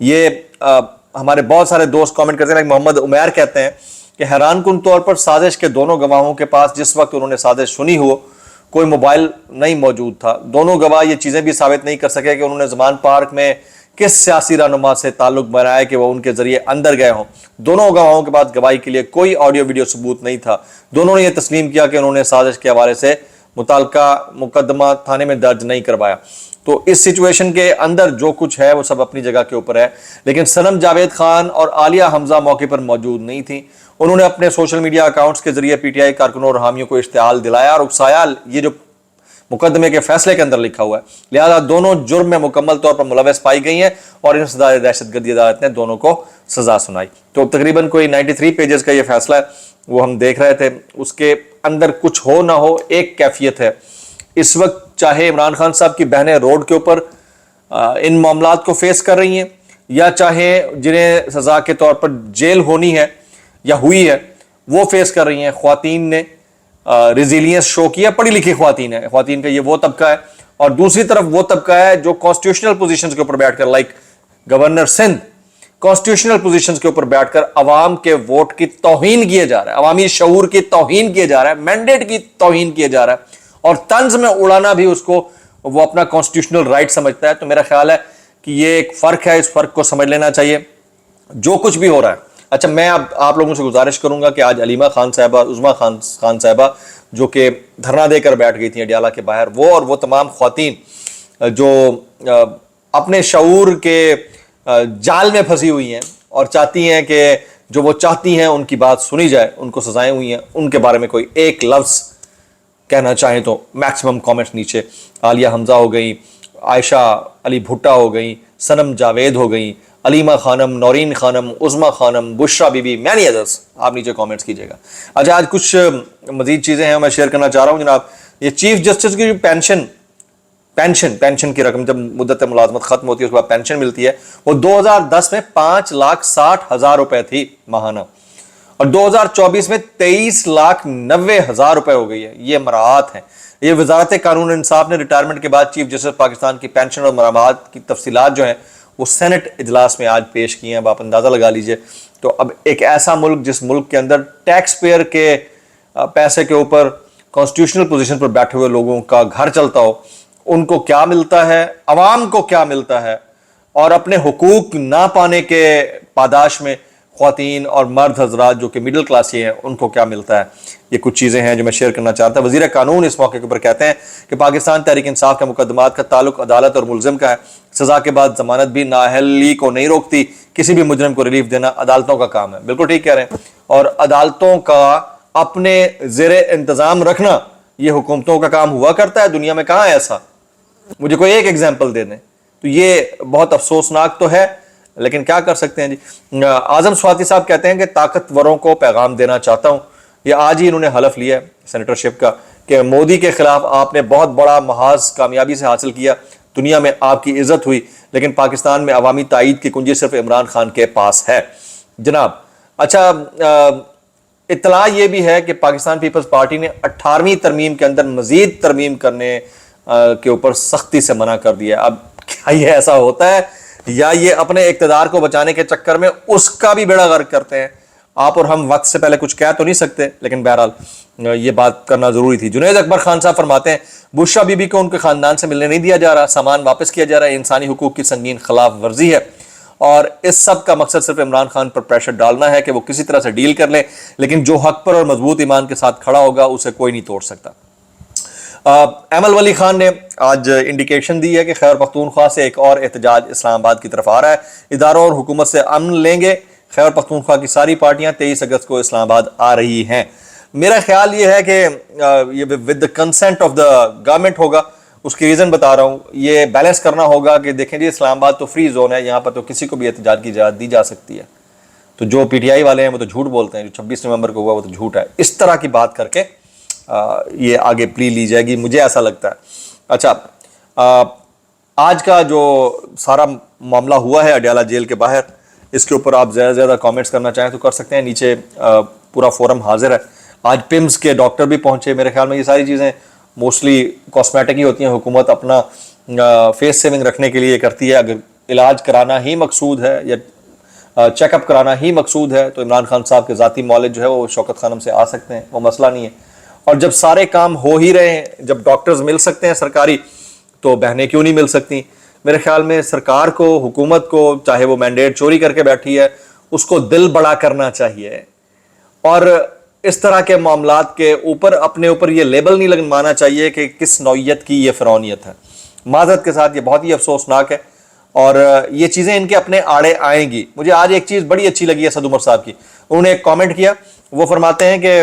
یہ ہمارے بہت سارے دوست کامنٹ کرتے ہیں. محمد عمیر کہتے ہیں کہ حیران کن طور پر سازش کے دونوں گواہوں کے پاس جس وقت انہوں نے سازش سنی ہو کوئی موبائل نہیں موجود تھا. دونوں گواہ یہ چیزیں بھی ثابت نہیں کر سکے کہ انہوں نے زمان پارک میں کس سیاسی رہنما سے تعلق بنایا کہ وہ ان کے ذریعے اندر گئے ہوں. دونوں گواہوں کے پاس گواہی کے لیے کوئی آڈیو ویڈیو ثبوت نہیں تھا. دونوں نے یہ تسلیم کیا کہ انہوں نے سازش کے حوالے سے متعلقہ مقدمہ تھانے میں درج نہیں کروایا. تو اس سچویشن کے اندر جو کچھ ہے وہ سب اپنی جگہ کے اوپر ہے. لیکن صنم جاوید خان اور عالیہ حمزہ موقع پر موجود نہیں تھیں. انہوں نے اپنے سوشل میڈیا اکاؤنٹس کے ذریعے پی ٹی آئی کارکنوں اور حامیوں کو اشتعال دلایا اور اکسایا. یہ جو مقدمے کے فیصلے کے اندر لکھا ہوا ہے, لہذا دونوں جرم میں مکمل طور پر ملوث پائی گئی ہیں اور ان سزائے دہشت گردی عدالت نے دونوں کو سزا سنائی. تو تقریباً کوئی 93 پیجز کا یہ فیصلہ ہے, وہ ہم دیکھ رہے تھے. اس کے اندر کچھ ہو نہ ہو ایک کیفیت ہے. اس وقت چاہے عمران خان صاحب کی بہنیں روڈ کے اوپر ان معاملات کو فیس کر رہی ہیں, یا چاہے جنہیں سزا کے طور پر جیل ہونی ہے یا ہوئی ہے وہ فیس کر رہی ہیں. خواتین نے ریزیلینس شو کیا, پڑھی لکھی خواتین ہے. خواتین کا یہ وہ طبقہ ہے, اور دوسری طرف وہ طبقہ ہے جو کانسٹیٹیوشنل پوزیشنز کے اوپر بیٹھ کر, like governor Sindh, constitutional positions کے اوپر بیٹھ کر عوام کے ووٹ کی توہین کیے جا رہا ہے, عوامی شعور کی توہین کیے جا رہا ہے, مینڈیٹ کی توہین کیے جا رہا ہے, اور طنز میں اڑانا بھی اس کو وہ اپنا کانسٹیٹیوشنل رائٹ سمجھتا ہے. تو میرا خیال ہے کہ یہ ایک فرق ہے, اس فرق کو سمجھ لینا چاہیے. جو کچھ بھی ہو رہا ہے, اچھا میں اب آپ لوگوں سے گزارش کروں گا کہ آج علیمہ خان صاحبہ, عظمیٰ خان صاحبہ جو کہ دھرنا دے کر بیٹھ گئی تھیں اڈیالہ کے باہر, وہ اور وہ تمام خواتین جو اپنے شعور کے جال میں پھنسی ہوئی ہیں اور چاہتی ہیں کہ جو وہ چاہتی ہیں ان کی بات سنی جائے, ان کو سزائیں ہوئی ہیں, ان کے بارے میں کوئی ایک لفظ کہنا چاہیں تو میکسیمم کامنٹس نیچے. عالیہ حمزہ ہو گئی, عائشہ علی بھٹا ہو گئی, صنم جاوید ہو گئی, علیمہ خانم, نورین خانم, عظمیٰ خانم, بشرا بی بی, مینی ادرس. آپ نیچے کامنٹس کیجیے گا. اچھا آج کچھ مزید چیزیں ہیں میں شیئر کرنا چاہ رہا ہوں جناب. یہ چیف جسٹس کی جو پینشن کی رقم جب مدت ملازمت ختم ہوتی ہے اس کے بعد پینشن ملتی ہے, وہ 2010 میں 5,60,000 روپے تھی ماہانہ, اور 2024 میں 23,90,000 روپے ہو گئی ہے. یہ مراعات ہیں. یہ وزارت قانون انصاف نے ریٹائرمنٹ کے بعد چیف جسٹس پاکستان کی پینشن اور مراعات کی تفصیلات جو ہیں وہ سینٹ اجلاس میں آج پیش کی ہیں. اب آپ اندازہ لگا لیجئے. تو اب ایک ایسا ملک جس ملک کے اندر ٹیکس پیئر کے پیسے کے اوپر کانسٹیٹیوشنل پوزیشن پر بیٹھے ہوئے لوگوں کا گھر چلتا ہو, ان کو کیا ملتا ہے, عوام کو کیا ملتا ہے, اور اپنے حقوق نہ پانے کے پاداش میں خواتین اور مرد حضرات جو کہ مڈل کلاسی ہیں ان کو کیا ملتا ہے. یہ کچھ چیزیں ہیں جو میں شیئر کرنا چاہتا ہوں. وزیر قانون اس موقع کے اوپر کہتے ہیں کہ پاکستان تحریک انصاف کے مقدمات کا تعلق عدالت اور ملزم کا ہے. سزا کے بعد ضمانت بھی نااہلی کو نہیں روکتی, کسی بھی مجرم کو ریلیف دینا عدالتوں کا کام ہے. بالکل ٹھیک کہہ رہے ہیں. اور عدالتوں کا اپنے زیر انتظام رکھنا یہ حکومتوں کا کام ہوا کرتا ہے. دنیا میں کہاں ہے ایسا؟ مجھے کوئی ایک ایگزامپل دے دیں. تو یہ بہت افسوسناک تو ہے, لیکن کیا کر سکتے ہیں جی. اعظم سواتی صاحب کہتے ہیں کہ طاقتوروں کو پیغام دینا چاہتا ہوں. یہ آج ہی انہوں نے حلف لیا ہے سینیٹرشپ کا کہ مودی کے خلاف آپ نے بہت بڑا محاذ کامیابی سے حاصل کیا, دنیا میں آپ کی عزت ہوئی, لیکن پاکستان میں عوامی تائید کی کنجی صرف عمران خان کے پاس ہے جناب. اچھا اطلاع یہ بھی ہے کہ پاکستان پیپلز پارٹی نے 18ویں ترمیم کے اندر مزید ترمیم کرنے کے اوپر سختی سے منع کر دیا. اب کیا یہ ایسا ہوتا ہے یا یہ اپنے اقتدار کو بچانے کے چکر میں اس کا بھی بیڑا غرق کرتے ہیں؟ آپ اور ہم وقت سے پہلے کچھ کہہ تو نہیں سکتے, لیکن بہرحال یہ بات کرنا ضروری تھی. جنید اکبر خان صاحب فرماتے ہیں بشرا بی بی کو ان کے خاندان سے ملنے نہیں دیا جا رہا, سامان واپس کیا جا رہا ہے, انسانی حقوق کی سنگین خلاف ورزی ہے, اور اس سب کا مقصد صرف عمران خان پر پریشر ڈالنا ہے کہ وہ کسی طرح سے ڈیل کر لیں, لیکن جو حق پر اور مضبوط ایمان کے ساتھ کھڑا ہوگا اسے کوئی نہیں توڑ سکتا. ایمل ولی خان نے آج انڈیکیشن دی ہے کہ خیبر پختونخوا سے ایک اور احتجاج اسلام آباد کی طرف آ رہا ہے. اداروں اور حکومت سے امن لیں گے. خیبر پختونخوا کی ساری پارٹیاں 23 اگست کو اسلام آباد آ رہی ہیں. میرا خیال یہ ہے کہ یہ with the consent of the government ہوگا. اس کی ریزن بتا رہا ہوں, یہ بیلنس کرنا ہوگا کہ دیکھیں جی اسلام آباد تو فری زون ہے, یہاں پر تو کسی کو بھی احتجاج کی اجازت دی جا سکتی ہے. تو جو پی ٹی آئی والے ہیں وہ تو جھوٹ بولتے ہیں, جو 26 نومبر کو ہوا وہ تو جھوٹ ہے. اس طرح کی بات کر کے یہ آگے پلی لی جائے گی, مجھے ایسا لگتا ہے. اچھا آج کا جو سارا معاملہ ہوا ہے اڈیالہ جیل کے باہر, اس کے اوپر آپ زیادہ سے زیادہ کامنٹس کرنا چاہیں تو کر سکتے ہیں. نیچے پورا فورم حاضر ہے. آج پمز کے ڈاکٹر بھی پہنچے. میرے خیال میں یہ ساری چیزیں موسٹلی کاسمیٹک ہی ہوتی ہیں. حکومت اپنا فیس سیونگ رکھنے کے لیے کرتی ہے. اگر علاج کرانا ہی مقصود ہے یا چیک اپ کرانا ہی مقصود ہے تو عمران خان صاحب کے ذاتی معالج جو ہے وہ شوکت خانم سے آ سکتے ہیں، وہ مسئلہ نہیں ہے۔ اور جب سارے کام ہو ہی رہے ہیں، جب ڈاکٹرز مل سکتے ہیں سرکاری، تو بہنیں کیوں نہیں مل سکتی؟ میرے خیال میں سرکار کو، حکومت کو، چاہے وہ مینڈیٹ چوری کر کے بیٹھی ہے، اس کو دل بڑا کرنا چاہیے، اور اس طرح کے معاملات کے اوپر اپنے اوپر یہ لیبل نہیں لگوانا چاہیے کہ کس نوعیت کی یہ فرعونیت ہے۔ معذرت کے ساتھ یہ بہت ہی افسوسناک ہے، اور یہ چیزیں ان کے اپنے آڑے آئیں گی۔ مجھے آج ایک چیز بڑی اچھی لگی ہے اسد عمر صاحب کی، انہوں نے ایک کامنٹ کیا، وہ فرماتے ہیں کہ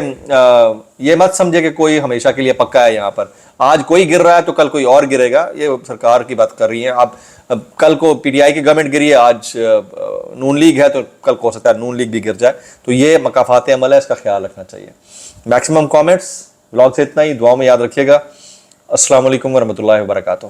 یہ مت سمجھے کہ کوئی ہمیشہ کے لیے پکا ہے، یہاں پر آج کوئی گر رہا ہے تو کل کوئی اور گرے گا۔ یہ سرکار کی بات کر رہی ہیں، اب کل کو پی ٹی آئی کی گورنمنٹ گری ہے، آج نون لیگ ہے، تو کل کو ہو سکتا ہے نون لیگ بھی گر جائے، تو یہ مقافات عمل ہے، اس کا خیال رکھنا چاہیے۔ میکسیمم کامنٹس، ولاگ سے اتنا ہی، دعاؤں میں یاد رکھیے گا۔ السلام علیکم ورحمۃ اللہ وبرکاتہ۔